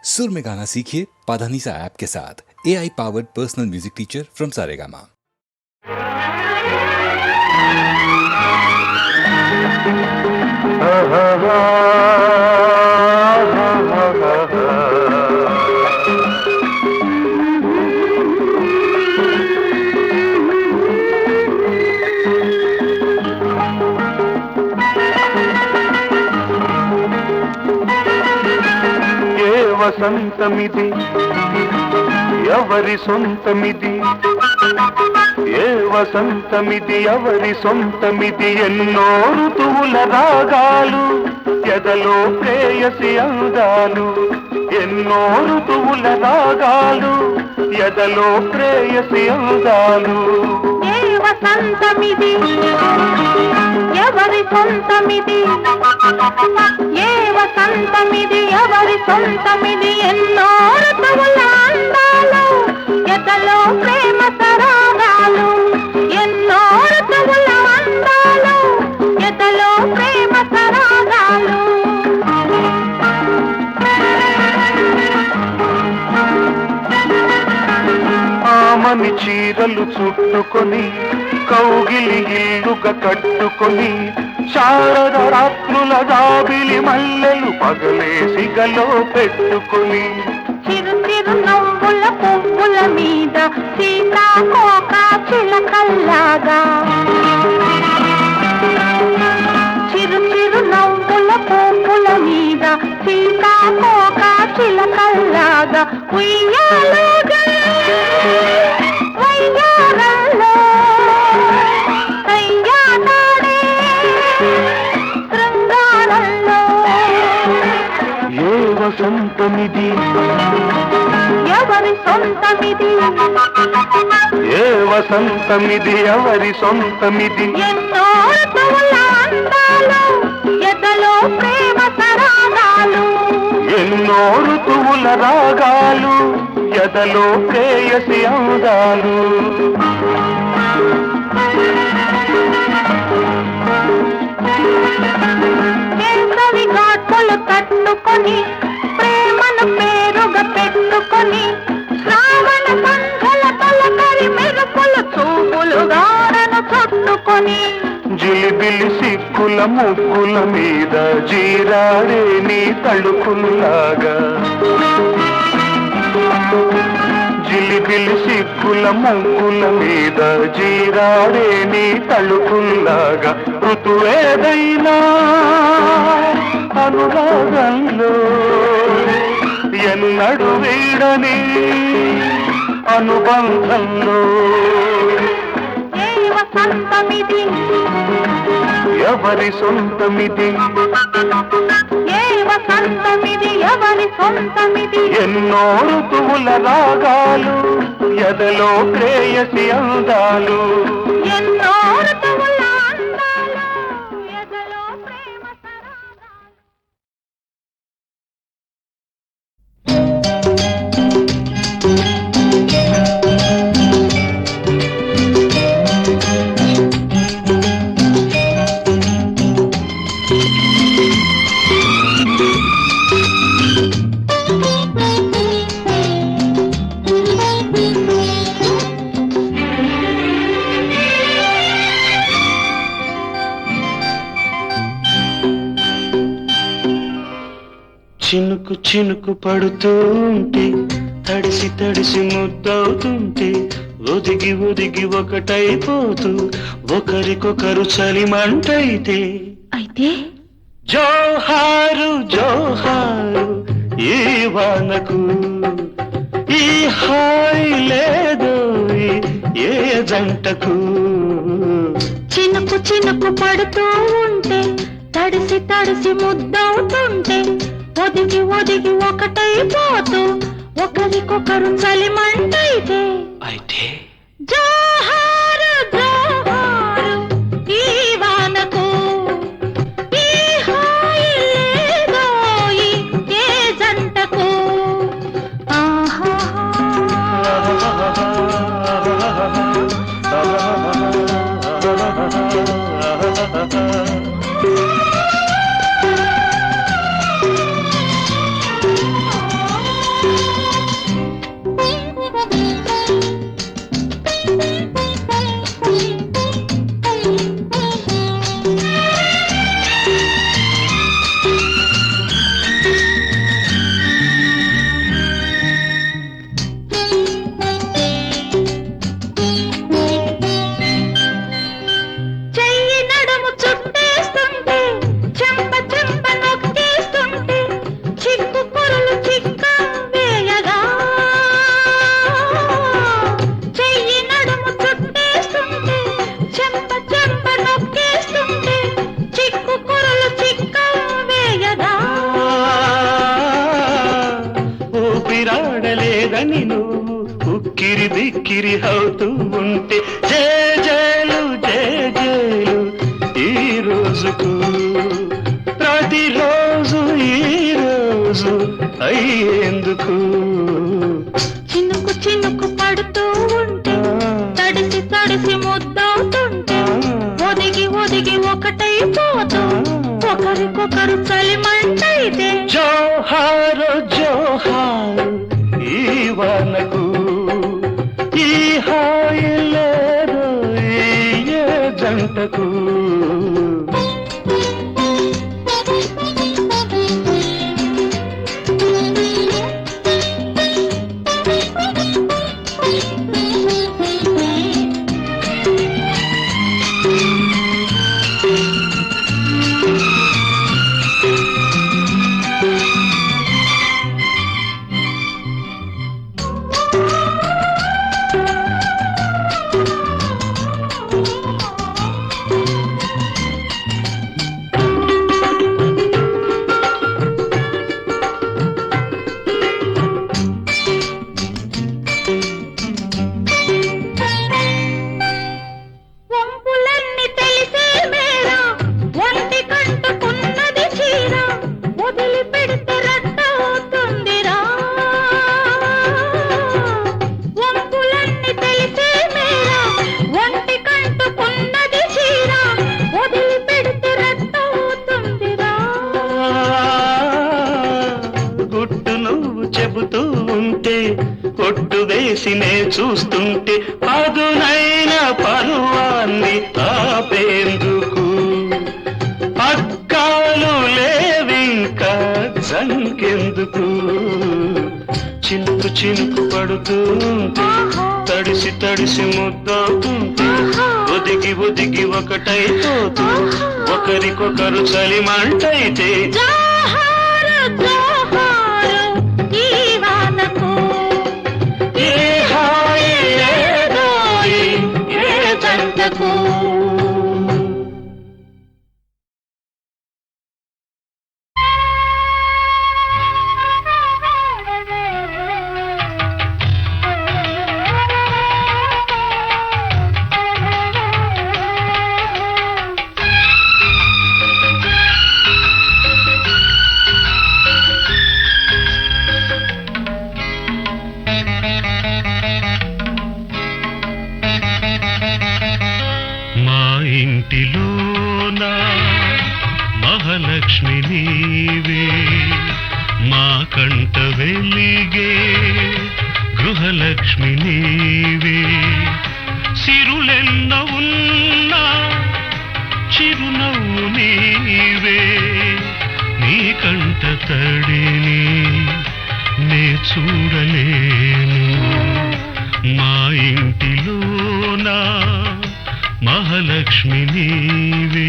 सुर में गाना सीखिए पाधानीसा ऐप के साथ। AI powered personal music teacher from Saregama. వసంతమిది ఎవరి సొంతమిది, ఏ వసంతమిది ఎవరి సొంతమిది, ఎన్నో ఋతువుల రాగాలు ఎదలో ప్రేయసి అందాలు, ఎన్నో ఋతువుల రాగాలు ఎదలో ప్రేయసి అందాలు. ఏ వసంతమిది ఎవరి సొంతమిది, ఏ వసంతమిది ఎవరి సొంతమిది, ఎన్నో ఋతువుల అందాలు ఎదలో ప్రేమ సరాగాలు, ఎన్నో ఋతువుల అందాలు ఎదలో ప్రేమ సరాగాలు. ఆమని చీరలు చుట్టుకొని కౌగిలి ఇల్లుగా కట్టుకొని, శారద రాత్రుల రాబిలి మల్లెలు పగలేసి గలో పెట్టుకొని, చిరు చిరు నవ్వుల పువ్వుల మీద సీతాకోక చిలకల్లాగా, చిరు చిరు నవ్వుల పువ్వుల మీద సీతాకోక చిలకల్లాగా, ఉయ్యాలుగా వయ్యారంలో కయ్యాడే శృంగారంలో. ఏ వసంతమిది ఎవరి సొంతమిది, ఏ వసంతమిది ఎవరి సొంతమిది, ఎన్నో ఋతువుల అందాలు ఎదలో ప్రేమ సరాగాలు, ఎన్నో ఋతువుల రాగాలు ఎదలో ప్రేయసి అందాలు. వేసవి ఘాట్లు కట్టుకొని ప్రేమను పేరుగా పెట్టుకొని, శ్రావణ సంధ్యల తొలకరి మెరుపులు చూపులు గారను చుట్టుకొని, జిలిబిలి సిక్కుల ముగ్గుల మీద జీరాడే నీ తళుకుల్లాగా, జిలిబిలి సిక్కుల ముగ్గుల మీద జీరాడే నీ తళుకుల్లాగా, ఋతువేదైనా అనురాగంలో ఎన్నడు వీడని అనుబంధంలో. ఏ వసంతమిది ఎవరి సొంతమిది, ఏ వసంతమిది ఎవరి సొంతమిది, ఎన్నో ఋతువుల రాగాలు ఎదలో ప్రేయసి అందాలు, ఎన్నో ఋతువుల అందాలు ఎదలో ప్రేమ సరాగాలు. చినుకు చినుకు పడుతుంటే తడిసి తడిసి ముద్దవుతుంటే, ఒదిగి ఒదిగి ఒకటైపోతూ ఒకరికొకరు చలిమంటైతే, అయితే జోహారు జోహారు ఈ వానకు, ఈ హాయి లేదో ఏ జంటకు. చినుకు చినుకు పడుతూ ఉంటే తడిసి తడిసి ముద్దవుతుంటే, ఒదిగి ఒదిగి ఒకటైపోతూ ఒకరికొకరు చలిమంటైతే, అయితే జోహారు జోహారు ఈ వానకు, ఈ హాయి లేదోయి ఏ జంటకు. ఆహా ఊరని నువ్వు ఉక్కిరి బిక్కిరి అవుతూ ఉంటే జేజేలు జేజేలు ఈ రోజుకు ప్రతిరోజు ఈ రోజు అయ్యేందుకు చినుకు చినుకు పడుతూ ఉంటే తడిసి తడిసి ముద్దవుతుంటే ఒదిగి ఒదిగి ఒకటైపోతూ ఒకరికొకరు చలిమంటైతే జోహారు జోహారు ఈ వానకు ఈ హాయి లేదు ఈ జంటకు వంపులన్నీ తెలిసే మేరా ఒంటి కంటుకున్నది చీర వదిలి పెడితే రట్టవుతుందిరా వంపులన్నీ తెలిసే మేరా ఒంటి కంటుకున్నది చీర వదిలి పెడితే రట్టవుతుందిరా గుట్టు నువ్వు చెబుతూ ఉంటే కొట్టు వేసి నే చూస్తుంటే పదునైన పరువాన్ని ఆపేందుకు పక్కాలు లేవింకా జంకెందుకు చినుకు చినుకు పడుతూ ఉంటే తడిసి తడిసి ముద్దవుతుంటే ఒదిగి ఒదిగి ఒకటైపోతూ ఒకరికొకరు చలిమంటైతే జోహారు జోహారు ఈ వానకు ఏ హాయి లేదోయ్ ఏ జంటకు మా ఇంటిలోన మహాలక్ష్మి నీవే మా కంట వెలిగే గృహలక్ష్మి నీవే సిరులెన్న ఉన్నా చిరునవ్వు నీవే నీ కంట తడిని నే చూడలేను మా ఇంటిలోన మహాలక్ష్మి నీవే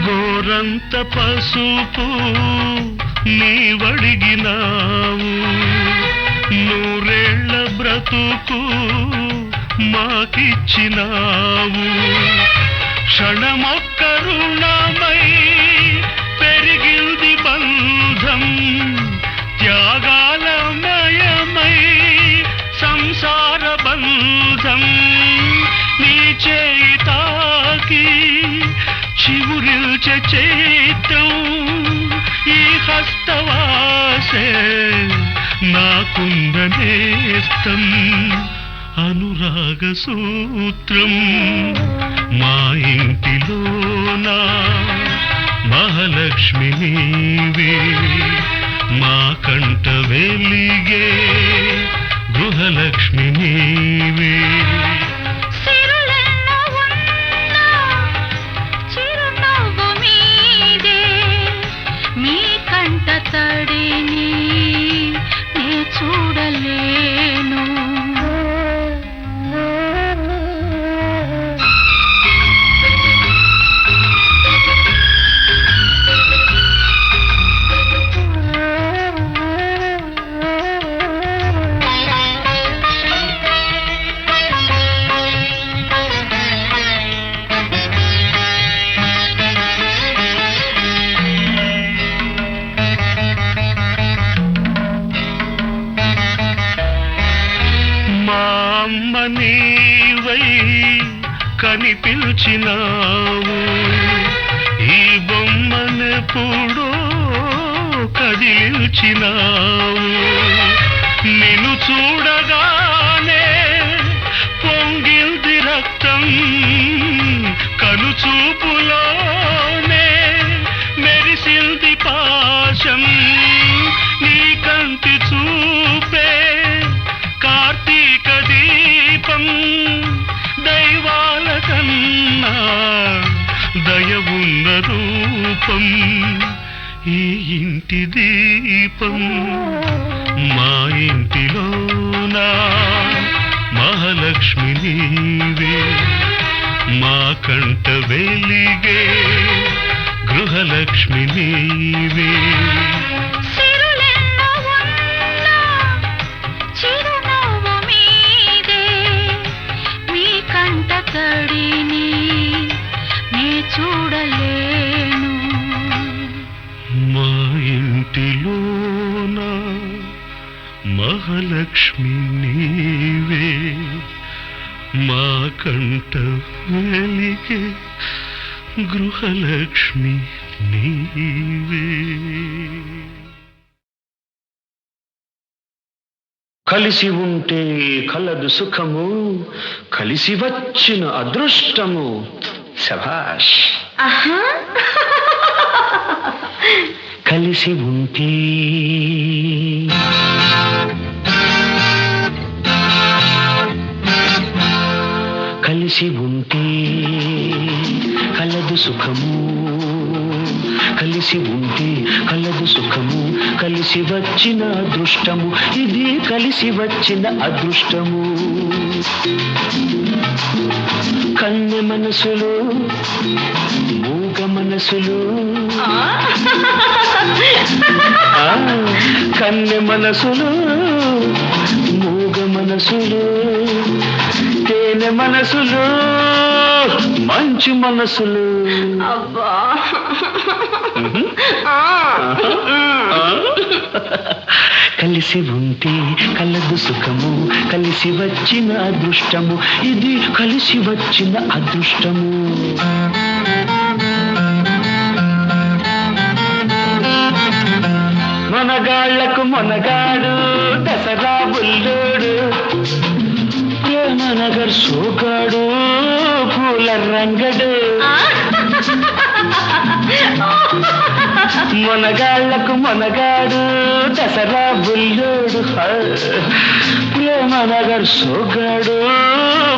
గోరంత పసుపు నీవడిగినావు నూరేళ్ల బ్రతుకు మాకిచ్చినావు క్షణమొక్క రుణమై పెరిగింది బంధం త్యాగాలమయమై సంసార బంధం నీ చేయి తాకి చివురిల్చే చైత్రం ఈ హస్తవాసే నాకుందనేస్తం అనురాగ సూత్రం మా ఇంటిలోన మహాలక్ష్మి నీవే మా కంట వెలిగే గృహలక్ష్మి నీవే తడిని నే చూడలేను అమ్మ నీవై కనిపించినావు, ఈ బొమ్మనెప్పుడో కదిలించినావు. నిన్ను చూడగానే పొంగిల్ది రక్తం, కనుచూపులోనే మెరిసిల్ది పాశం. నీ కంటి చూపే కార్తీక దీపం, దైవాల కన్నా దయ ఉన్న రూపం ఈ ఇంటి దీపం. మా ఇంటిలోనా మహాలక్ష్మి నీవే, మా కంట వెలిగే గృహలక్ష్మి నీవే. సిరులెన్నో ఉన్నా చిరునవ్వు మీదే, మీ కంట తడిని నే చూడలేను. మా ఇంటిలోన మహాలక్ష్మి నీవే, మా కంట వెలిగే గృహలక్ష్మి నీవే. కలిసి ఉంటే కలదు సుఖము, కలిసి వచ్చిన అదృష్టము. శభాష్. ఆహా, కలిసి ఉంటే కలిసి ఉంటే కలదు సుఖము, కలిసి ఉంటే కలదు సుఖము, కలిసి వచ్చిన అదృష్టము. ఇది కలిసి వచ్చిన అదృష్టము. కన్నె మనసులు మూగ మనసులు, కన్నె మనసులు మూగ మనసులు, తేనె మనసులు మంచు మనసులు. అబ్బా, కలిసి ఉంటే కలదు సుఖము, కలిసి వచ్చిన అదృష్టము. ఇది కలిసి వచ్చిన అదృష్టము. మనగాళ్లకు మనగాడు దసరా బుల్లోడు, ప్రేమనగర్ సోగాడు పూల రంగడు. మనగాళ్లకు మనగాడు దసరా బుల్లోడు, ప్రేమనగర్ సోగాడు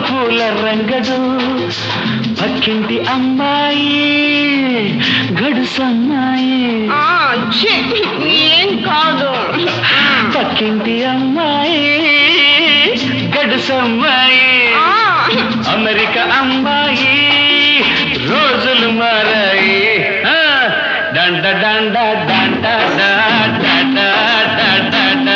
పూల రంగడు. పక్కింటి అమ్మాయి గడుసమ్మాయి, ఏం కాదు. పక్కింటి అమ్మాయి గడుసమ్మాయి, అమెరికా అమ్మాయి రోజులు మారాయి. డండ డండ డండ డండ డండ డండ.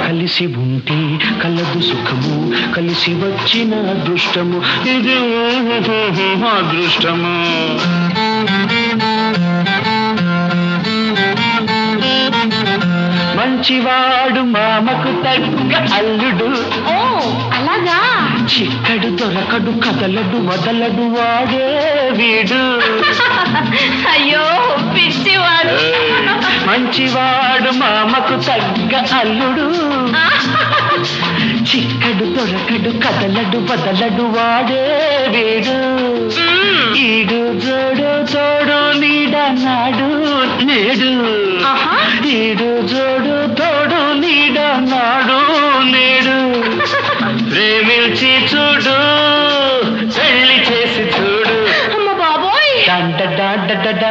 కలిసి ఉంటే కలదు సుఖము, కలిసి వచ్చిన అదృష్టము. ఇది అదృష్టము. మంచివాడు మామకు తగ్గ అల్లుడు, ఓ అలాగా. చిక్కడు దొరకడు కదలడు వదలడు వాడే వీడు. అయ్యో పిచ్చివాడు. మంచివాడు మామకు తగ్గ అల్లుడు, చిక్కడు దొరకడు కదలడు వదలడు వాడే వీడు. ఈడు జోడు తోడు నీడన్నాడు నేడు, ఈడు జోడు తోడు నీడన్నాడు నేడు. ప్రేమించి చూడు పెళ్లి చేసి చూడు. అమ్మ బాబోయ్. డండ డండ డండ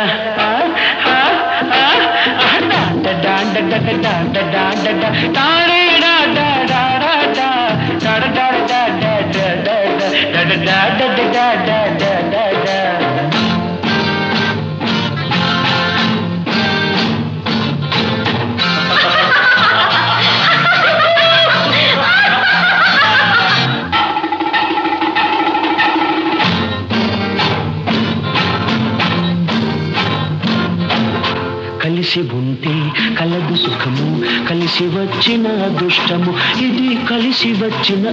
కలిసి వచ్చిన అదృష్టము ఇది కలిసి వచ్చిన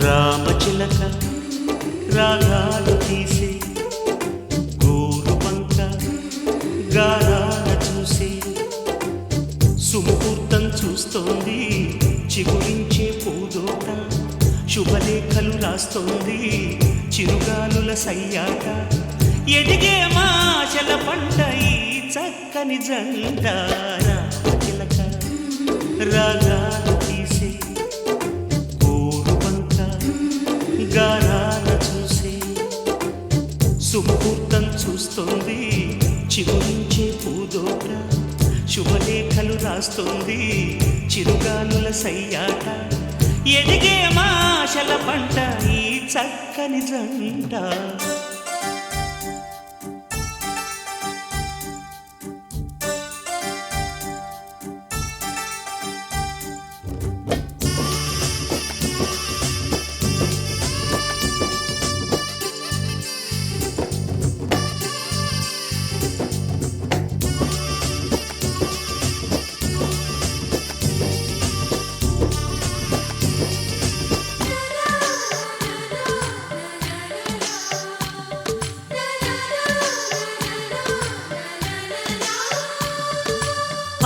రామచిలక రాగాలు తీసే గోరు వంక గారాల చూసి సుముహూర్తం చూస్తోంది చిగురించే పూదోట శుభలేఖలు రాస్తోంది చిరుగాలుల సయ్యాట ఎదిగే మాశల పంట ఈ చక్కని జంట రామచిలక రాగాలు తీసే గారాల చూసి సుముహూర్తం చూస్తోంది చిగురించే పూదోట శుభలేఖలు రాస్తోంది చిరుగాలుల సయ్యాట ఎదిగే మాశల పంట ఈ చక్కని జంట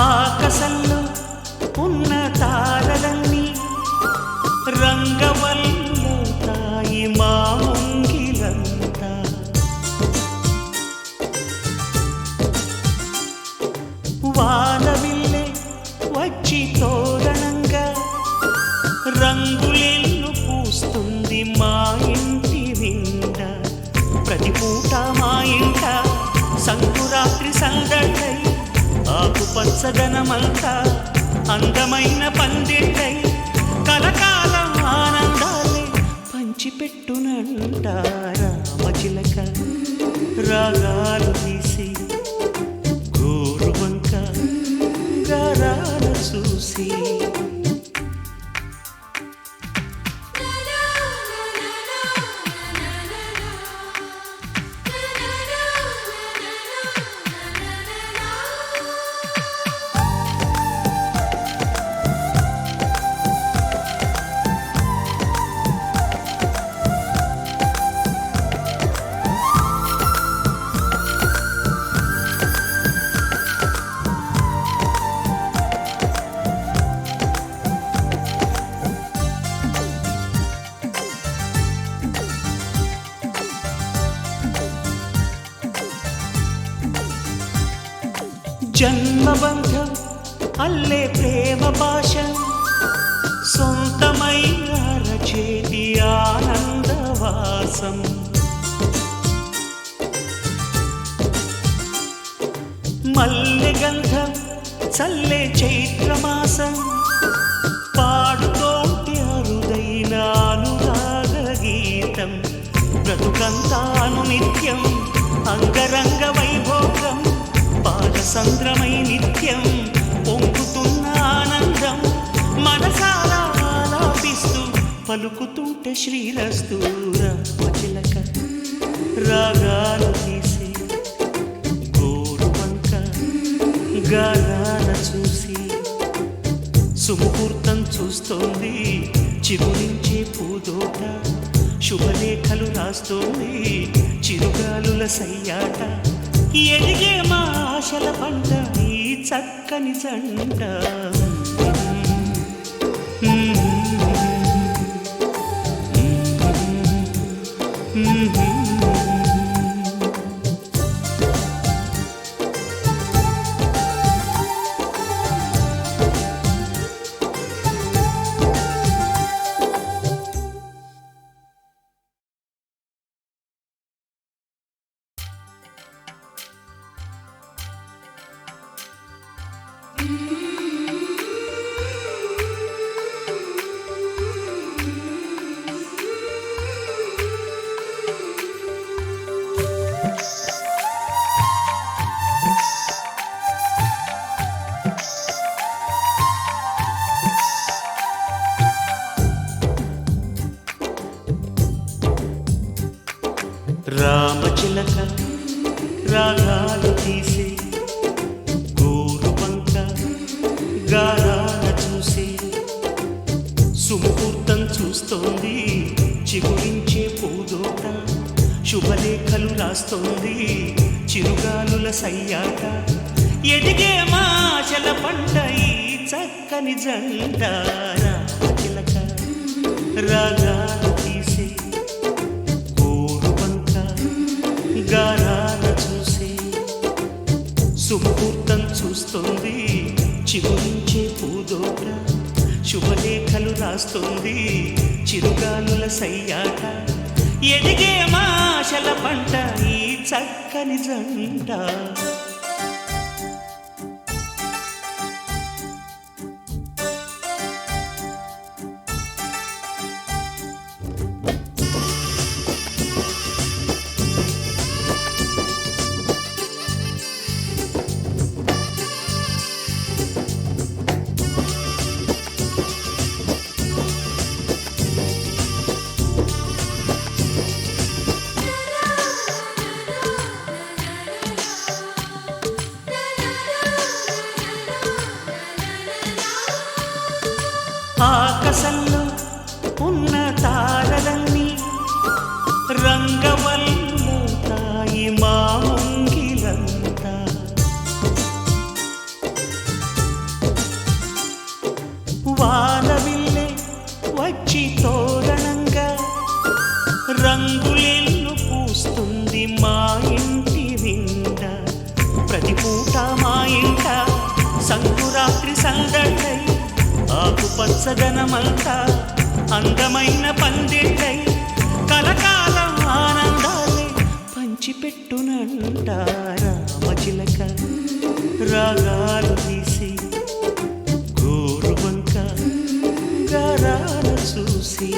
ఆకాశంలో ఉన్న తారలన్నీ రంగవల్లుతాయి మా ముంగిలంతా వానవిల్లే వచ్చి తోరణంగా రంగులెల్లు పూస్తుంది మా ఇంటి నిండా ప్రతి పూట మా ఇంట సంకురాత్రి సందడై ఆకు పచ్చదనమంతా అందమైన పందిళ్ళై కలకాలం ఆనందాలే పంచిపెట్టునంట రామచిలక రాగాలు తీసి గోరు వంక గారాల చూసి జన్మబంధం అల్లే ప్రేమ భాష సొంతమైన రచేతి ఆనందవాసం మల్లె గంధం చల్లే చైత్రమాసం పాడుతోటి అరుదైన అనురాగ గీతం బ్రతుకంతాను నిత్యం అంగరంగ వైభోగం పాదసంద్రమై నిత్యం పొంగుతున్న ఆనందం మనసారా ఆలాపిస్తూ పలుకుతుంటే శ్రీరస్తు రామచిలక రాగాలు తీసి గోరు వంక గారాల చూసి సుముహూర్తం చూస్తోంది చిగురించే పూదోట శుభలేఖలు రాస్తోంది చిరుగాలుల సయ్యాట ఎదిగే మా ఆశల పంట ఈ చక్కని జంట తీసే గోరు వంక గారాల చూసే సుముహూర్తం చూస్తోంది చిగురించే పూదోట శుభలేఖలు రాస్తోంది చిరుగాలుల సయ్యాట ఎదిగే మాశల పంట ఈ చక్కని జంట రామచిలక రాగాలు తీసే గోరు వంక గారాల చూసే సుముహూర్తం చూస్తోంది చిగురించే పూదోట శుభలేఖలు రాస్తోంది చిరుగాలుల సయ్యాట ఎదిగే మాశల పంట ఈ చక్కని జంట ఆకాశంలో ఉన్న తారలన్నీ రంగవల్లుతాయి మా ముంగిలంతా వానవిల్లే వచ్చి తోరణంగా రంగులెల్లు పూస్తుంది మా ఇంటి నిండా ప్రతి పూట మా ఇంట సంకురాత్రి సందడై ఆకుపచ్చదనమంతా అందమైన పందిళ్ళై కలకాలం ఆనందాలే పంచిపెట్టునంట రామచిలక రాగాలు తీసి గోరు వంక గారాల చూసి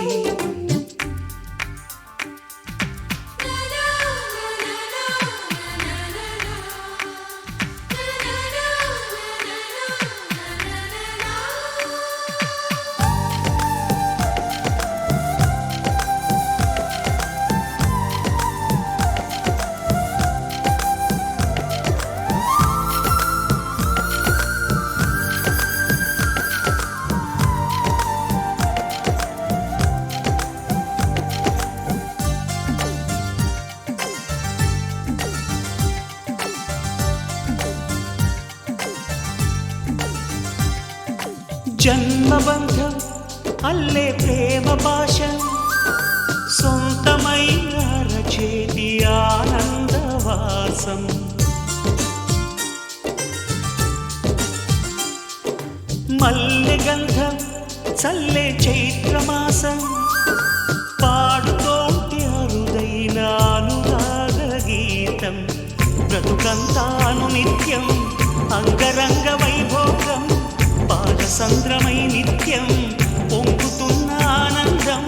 జన్మబంధం అల్లే ప్రేమ భాష సొంతమైన రచేతి ఆనందవాసం మల్లె గంధం చల్లే చైత్రమాసం పాడుతోటి అరుదైన అనురాగ గీతం బ్రతుకంతాను నిత్యం అంగరంగ వైభోగం పాదసంద్రమై నిత్యం పొంగుతున్న ఆనందం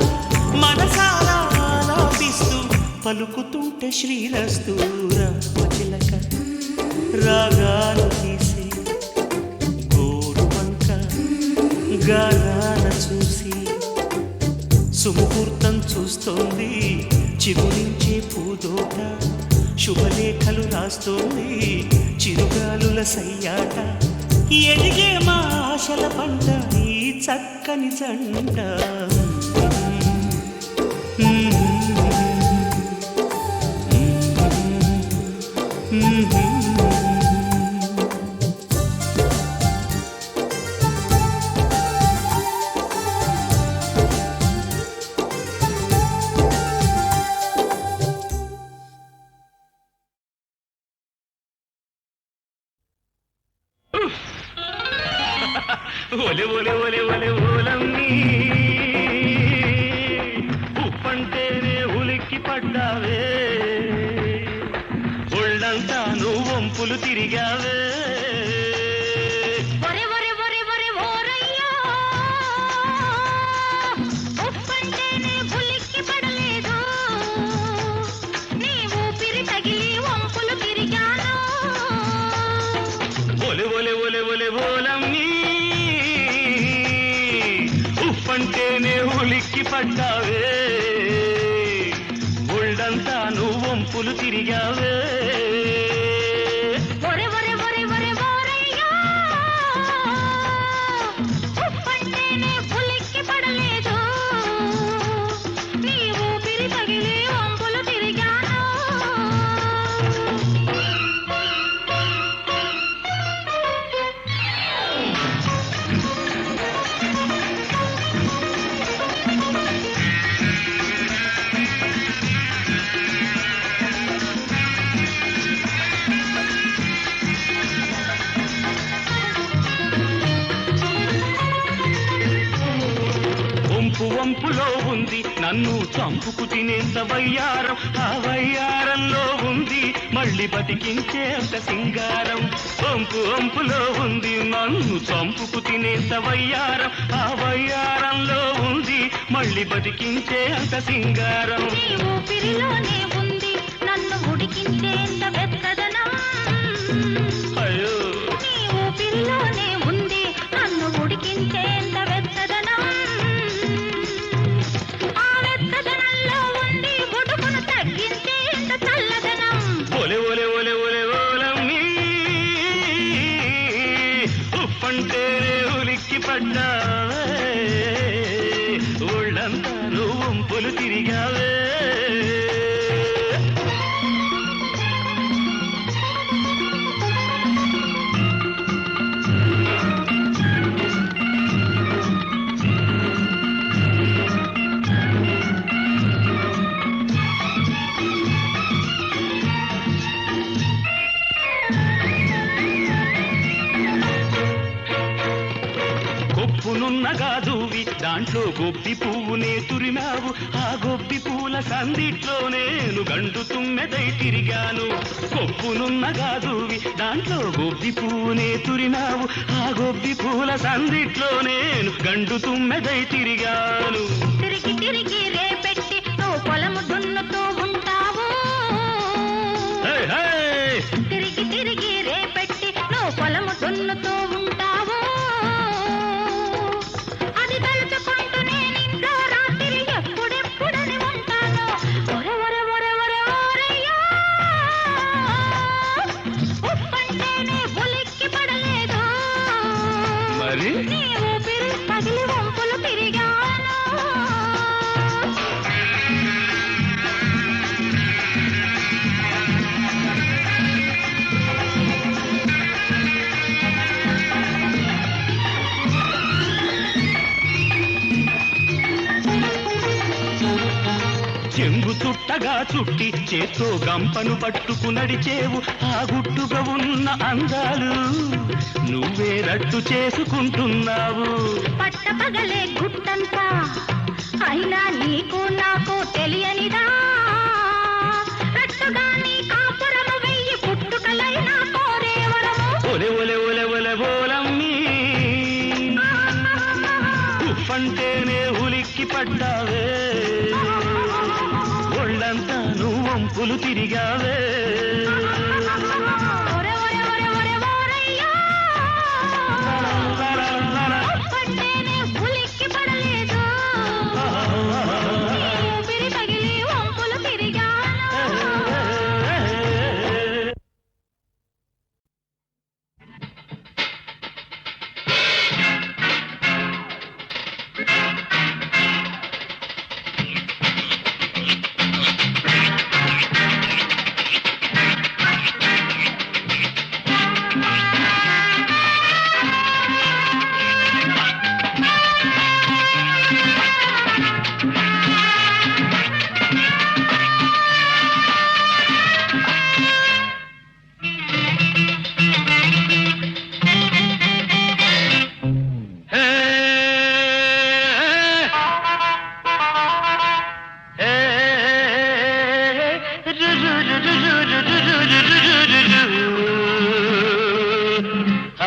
మనసారా ఆలాపిస్తూ పలుకుతుంటే శ్రీరస్తు రామచిలక రాగాలు తీసి గోరు వంక గారాల చూసి సుముహూర్తం చూస్తోంది చిగురించే పూదోట శుభలేఖలు రాస్తోంది చిరుగాలుల సయ్యాట ఎదిగే మా ఆశల పంట ఈ చక్కని జంట ఒలే ఒలే ఒలే ఒలే ఓలమ్మి ఉప్పంటేనే ఉలిక్కి పడ్డావే ఒళ్ళంతా నువ్వు వంపులు తిరిగావే ఒలే ఒలే ఒలే ఒలే ఓలమ్మి ఉప్పంటేనే ఉలిక్కి పడ్డావే ఒళ్ళంతా నువ్వు వంపులు తిరిగావే వంపులో ఉంది నన్ను చంపుకు తినేంత వయ్యారం ఆ వయ్యారంలో ఉంది మళ్ళీ బతికించేంత సింగారం వంపులో ఉంది నన్ను చంపుకు తినేంత వయ్యారం ఆ వయ్యారంలో ఉంది మళ్ళీ బతికించేంత సింగారం నీ ఊపిరిలోనే ఉంది నన్ను ఉడికించేంత వెచ్చదనం అయ్యో నీ ఊపిరిలోనే ఉంది నన్ను ఉడికించేంత వెచ్చదనం ఆ వెచ్చదనంలో ఉంది బుడుకును తగ్గించేంత చల్లదనం ఒలే ఒలే ఒలే ఒలే ఓలమ్మీ ఉప్పంటే ఉలిక్కి పడ్డావే ఒళ్ళంతా నువ్వు వంపులు తిరిగావే కొప్పునున్నగా దూవి దాంట్లో గొబ్బి పువ్వునే తురిమావు ఆ గొబ్బి పూల సందిట్లో నేను గండు తుమ్మెదై తిరిగాను కొప్పునున్నగా దూవి దాంట్లో గొబ్బి పువ్వునే తురిమావు ఆ గొబ్బి పూల సందిట్లో నేను గండు తుమ్మెదై తిరిగాను తిరిగి తిరిగి రేపెట్టి నువ్వు పొలము దున్నుతూ ఉంటావు హే, హే! తిరిగి తిరిగి రేపెట్టి నువ్వు పొలము దున్నుతూ ఉంటావు అది తలుచుకుంటూ నేను ఇంట్లో రాత్రి ఎప్పుడెప్పుడని ఉంటాను ఒరే ఒరే ఒరే ఒరే ఓరయ్యా ఉప్పంటేనే ఉలిక్కి పడలేదు మరి నీ ఊపిరి పగిలి వంపులు తిరిగాను చెంగు చుట్టగా చుట్టి చేత్తో గంపను పట్టుకు నడిచేవు ఆ గుట్టుగా ఉన్న అందాలు నువ్వే రట్టు చేసుకుంటున్నావు పట్టపగలే గుట్టంతా అయినా నీకు నాకు తెలియనిదా రట్టుగా నీ కాపురము వెయ్యి పుట్టుకలైనా కోరేవరము ఒలే ఒలే ఒలే ఒలే ఓలమ్మీ ఉప్పంటేనే ఉలిక్కి పడ్డావే ఒళ్ళంతా నువ్వు వంపులు తిరిగావే ఒరే ఒరే ఒరే ఒరే ఓరయ్యా ఉప్పంటేనే ఉలిక్కి పడలేదు నీ ఊపిరి పగిలి వంపులు తిరిగాను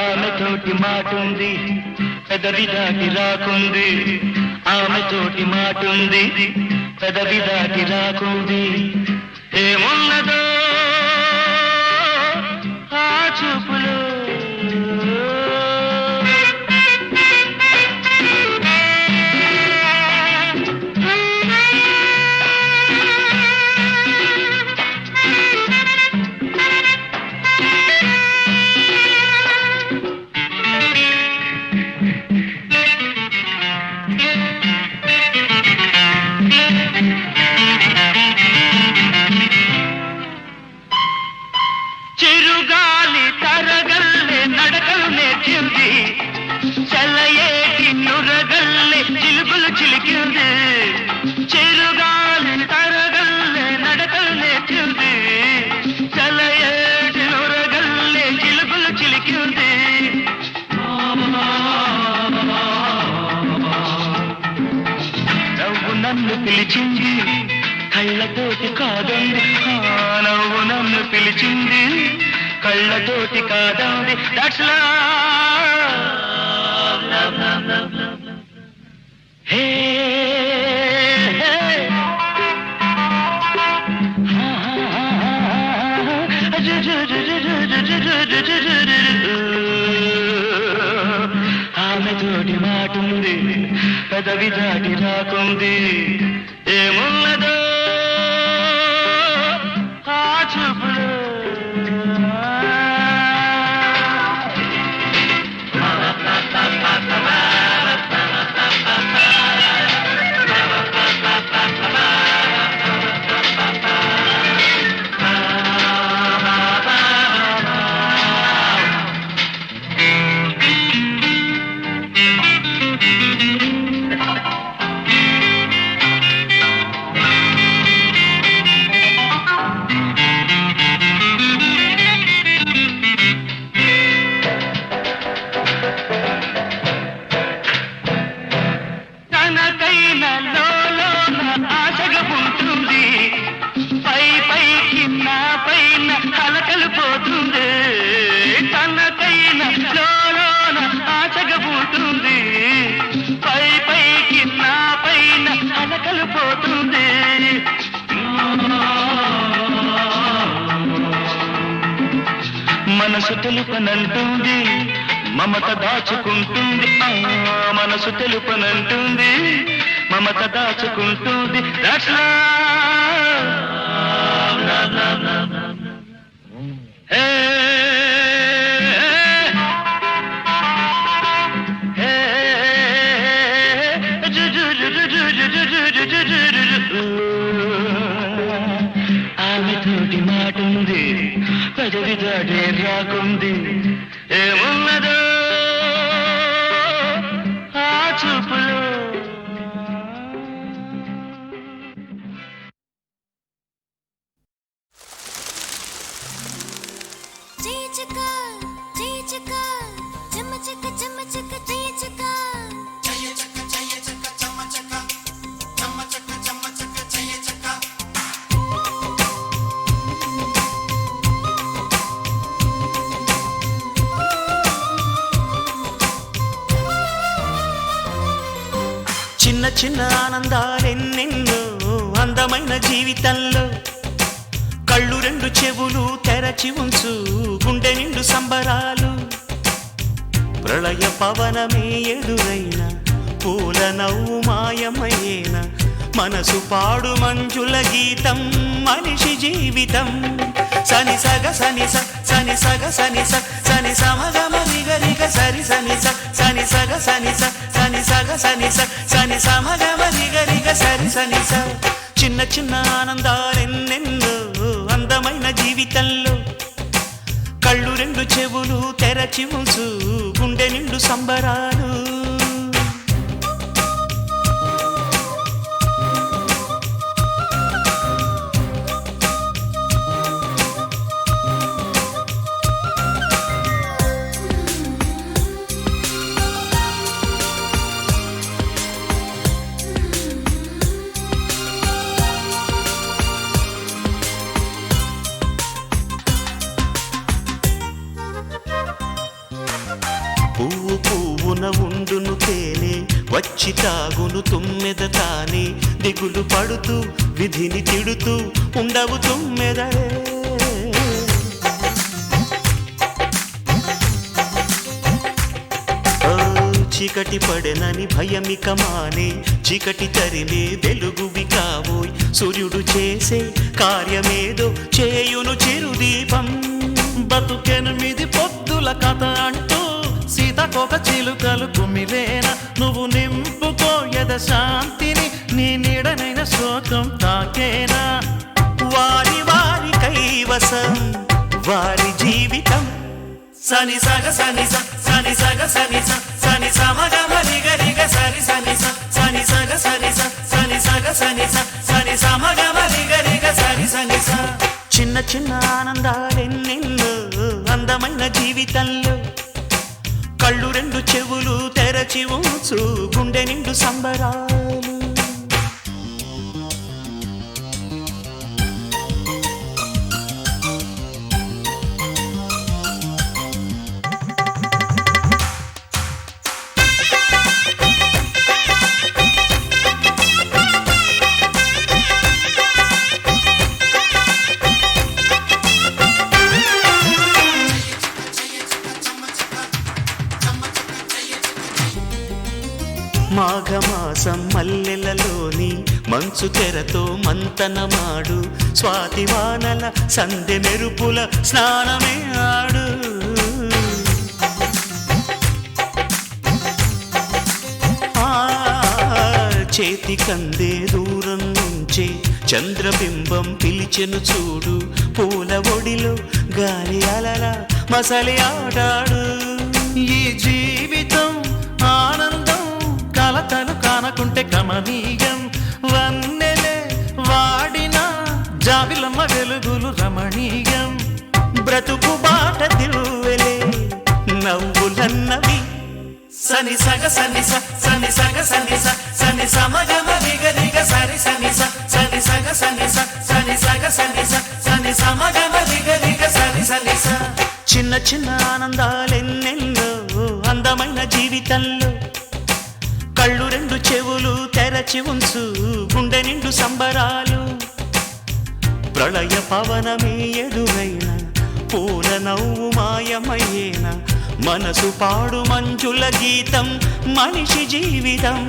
ఆమెతోటి మాటుంది పెదవి దాటి రాకుంది ఆమెతోటి మాటుంది పెదవి దాటి రాకుంది ఏమున్నదో ఆ చూపులో పిలిచింది కళ్ళతోటి కాదండి నవ్వు నన్ను పిలిచింది కళ్ళతోటి కాదండి దట్స్ లవ్ హే ఆమె తోటి మాటుంది పెదవి దాటి రాకుంది ఏమున్నదో ఆ చూపులో మనసు తెలుపనంటుంది మమత దాచుకుంటుంది మనసు తెలుపనంటుంది మమత దాచుకుంటుంది దట్స్ ఆమె తోటి మాటుంది పెదవి దాటే రాకుంది ఏమున్నదో ఆ చూపులో చిన్న చిన్న ఆనందాలెన్నెన్నో అందమైన జీవితంలో కళ్ళు రెండు చెవులు తెరచి ఉంచు గుండె నిండు సంబరాలు ప్రళయ పవనమే ఎదురైన పూల నవ్వు మాయమయ్యేన మనసు పాడు మంజుల గీతం మనిషి జీవితం సని సగ సని సని సగ సని సని సమగమ నిగరిగ సరి సని సని సగ సని సని సగ సని సని సమగమ నిగరిగ సరి సని చిన్న చిన్న ఆనందాలెన్నెన్నో అందమైన జీవితంలో కళ్ళు రెండు చెవులు తెరచి ఉంచు గుండె నిండు సంబరాలు పువ్వు పువ్వున ఉండును తేనె వచ్చి తాగును తుమ్మెద తానే దిగులు పడుతూ విధిని తిడుతూ ఉండవు తుమ్మెదరే చీకటి పడెనని భయమిక మానే చీకటి తరిమే వెలుగువి కాబోయ్ సూర్యుడు చేసే కార్యమేదో చేయును చిరుదీపం బతుకెనిమిది పొద్దుల కథ అంటూ సీతకొక చిలుకలు కుమిలేన నువ్వు నింపుకోయద శాంతిని నీ నీడనైన శోకం తాకేనా వారి వారి కైవసం వారి జీవితం సని సగ సని సని సగ సని సని సమగమ నిగరిగ సరి సని సని సగ సని సని సగ సని సని సమగమ నిగరిగ సరి సని చిన్న చిన్న ఆనందాలెన్నెన్నో అందమైన జీవితంలో కళ్ళు రెండు చెవులు తెరచి ఉంచు గుండె నిండు సంబరాలు మాఘమాసం మల్లెలలోని మంచు తెరతో మంతనమాడు స్వాతి వానల సందె మెరుపుల స్నానమే ఆడు చేతి కందే దూరం నుంచి చంద్రబింబం పిలిచెను చూడు పూల ఒడిలో గాలి అలల మసలి ఆడాడు ఈ జీవితం ఆనందం కలతలు కానకుంటే కమనీయం వన్నెలే వాడిన జాబిలమ్మ వెలుగులు రమణీయం బ్రతుకు బాట దివ్వెలే నవ్వులన్నవి సని సగ సని స సని సగ సని స సని సమగమ రిగ రిగ సరి సని స సని సగ సని స సని సగ సని స సని సమగమ రిగ రిగ సరి సని స చిన్న చిన్న ఆనందాలెన్నెన్నో అందమైన జీవితంలో కళ్ళు రెండు చెవులు తెరచి ఉంచు గుండె నిండు సంబరాలు ప్రళయ పవనమే ఎదురైన పూల నవ్వు మాయమయ్యేన మనసు పాడు మంజుల గీతం మనిషి జీవితం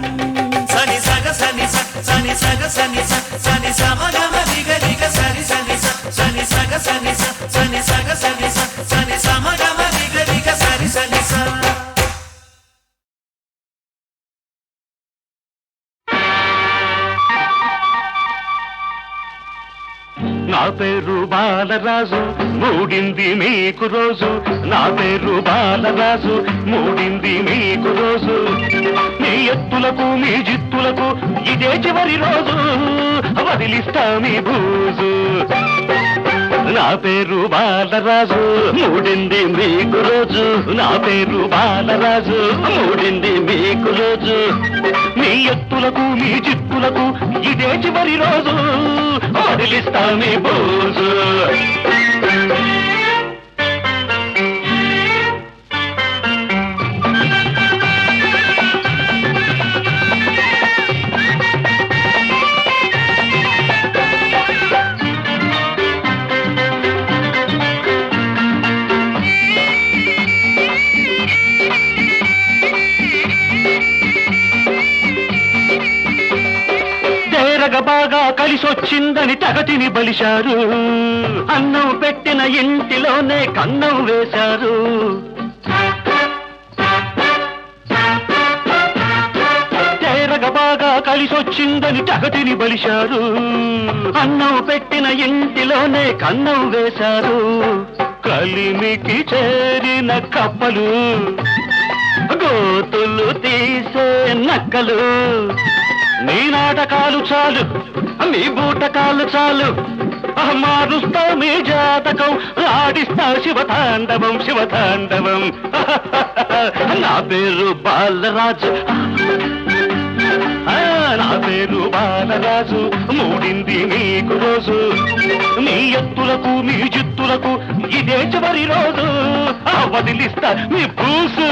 సని సగ సని స సని సగ సని స సని సమగమ రిగ రిగ సరి సని స సని సగ సని స సని సగ సని స సని సమగమ రిగ రిగ సరి సని స నా పేరు బాలరాజు మూడింది మీకు రోజు నా పేరు బాలరాజు మూడింది మీకు రోజు మీ ఎత్తులకు మీ జిత్తులకు ఇదే చివరి రోజు వదిలిస్తా మీ బూజు నా పేరు బాలరాజు మూడింది మీకు రోజు నా పేరు బాలరాజు మూడింది మీకు రోజు మీ ఎత్తులకు మీ జిత్తులకు ఇదే చివరి రోజు వదిలిస్తా మీ బూజు బాగా కలిసొచ్చిందని తగతిని బలిశారు అన్నం పెట్టిన ఇంటిలోనే కన్నం వేశారు తేరగ బాగా కలిసొచ్చిందని తగతిని బలిశారు అన్నం పెట్టిన ఇంటిలోనే కన్నం వేశారు కలిమికి చేరిన కప్పలు గోతులు తీసే నక్కలు నీ నాటకాలు చాలు మీ బూటకాలు చాలు మారుస్తా మీ జాతకం ఆడిస్తా శివతాండవం శివతాండవం నా పేరు బాలరాజు నా పేరు బాలరాజు మూడింది మీకు రోజు మీ ఎత్తులకు మీ జిత్తులకు ఇదే చివరి రోజు వదిలిస్తా మీ పూసు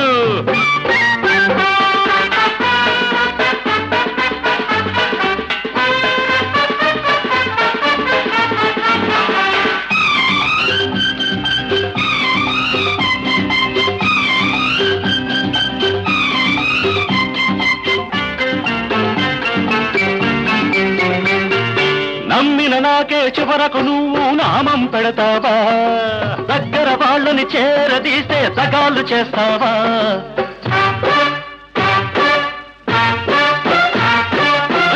నమ్మిన నాకే చివరకు నువ్వు నామం పెడతావా దగ్గర వాళ్ళని చేరదీస్తే సగాలు చేస్తావా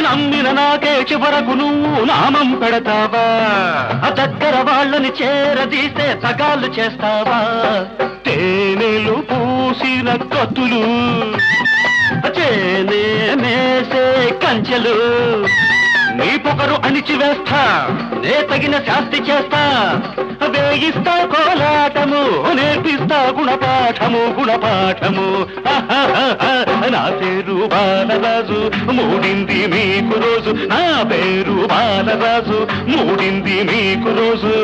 నమ్మిన నాకే చివరకు నువ్వు నామం పెడతావా దగ్గర వాళ్ళని చేరదీస్తే సగాలు చేస్తావా తేనెలు పూసిన కత్తులు చేనే మేసే కంచెలు నీ పొగరు అణిచివేస్తా నే తగిన శాస్తి చేస్తా వేయిస్తా కోలాటము నేర్పిస్తా గుణపాఠము గుణపాఠము నా పేరు బాలరాజు మూడింది మీకు రోజు నా పేరు బాలరాజు మూడింది మీకు రోజు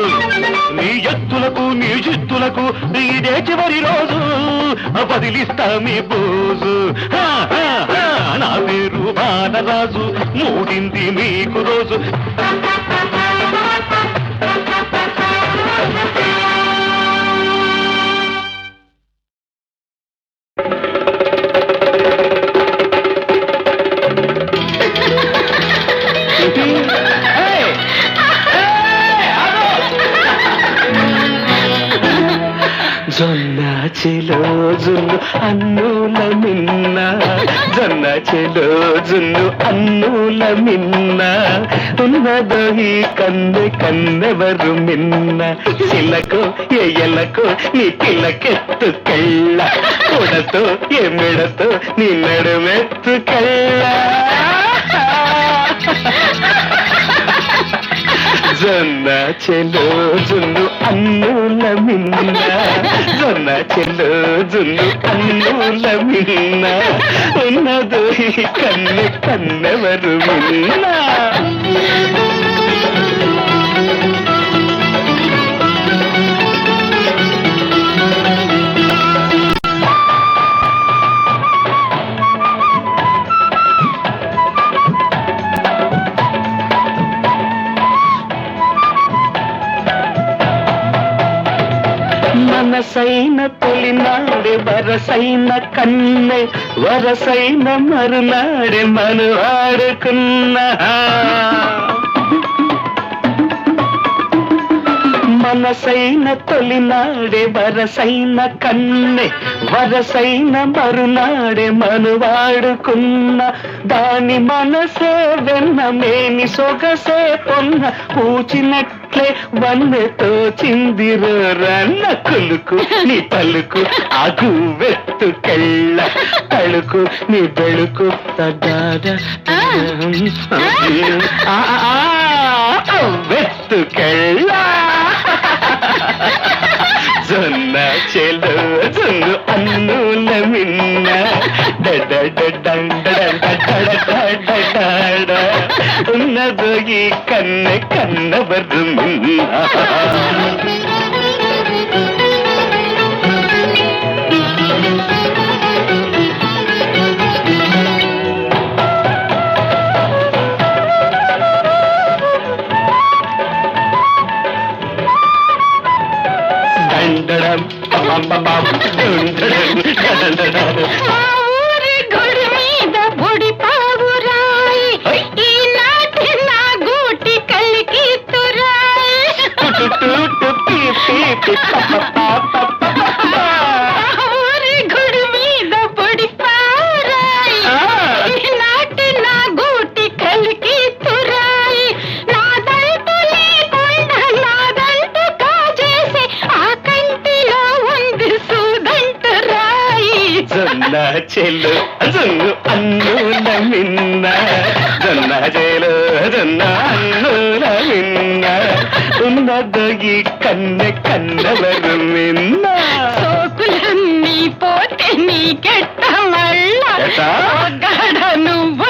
మీ ఎత్తులకు మీ జిత్తులకు ఇదే చివరి రోజు వదిలిస్తా మీ బోజు నా పేరు బాలరాజు మూడింది మీకు రోజు జొన్న చెలో జున్ను అన్నుల మిన్న జొన్న చెలో జున్ను అన్నుల మిన్న ఉన్నదో ఈ కన్నెవరు మిన్న చిలకో ఎయ్యలకో నీ పిల్లకెత్తుకెళ్ళ కొడతో ఎమ్మిడతో నీ నడుమెత్తుకెళ్ళ జొన్న చెలో జున్ను అన్నుల మిన్న జొన్న చెలో జున్ను అన్నుల మిన్న ఉన్నదో ఈ కన్నెవరు మిన్న మనసైన తొలినాడే వరసైన కన్నె వరసైన మరునాడే మను ఆడుకున్నా మనసైన తొలినాడే వరసైన కన్నె వరసైన మరునాడే మనువాడుకున్న దాని మనసే వెన్న మేని సొగసే పొన్న పూచినట్లే వన్నెతో చిందిరన్న కులుకు నీ పలుకు ఆగు వెత్తుకెళ్ళ తళుకు నీ బెళుకు తగాద వెత్తుకెళ్ళ జొన్న చెలో జొన్ను అన్నుల మిన్న ఉన్నదో ఈ కన్నెవరు మిన్న మా ఊరి గుడి మీద బుడి పావురాయి ఈనాటి నా గూటి కలికి తురాయి ఊరి గుడి మీద బుడి పావురాయి ఈనాటి నా గూటి కలికి తురాయి నాదంటూ లేకుండా నాదంటూ కాజేసి ఆ కంటిలో ఉంది సూదంటు రాయి జొన్న చెలు జొన్ను అన్నుల మిన్న జొన్న చెలు జొన్న అన్నుల మిన్న ఉన్నదో ఈ కన్నెవరు మిన్న సోకులన్నీ పోతే నీకెట్ట మళ్ళా ఎట్టా? గడ నువ్వు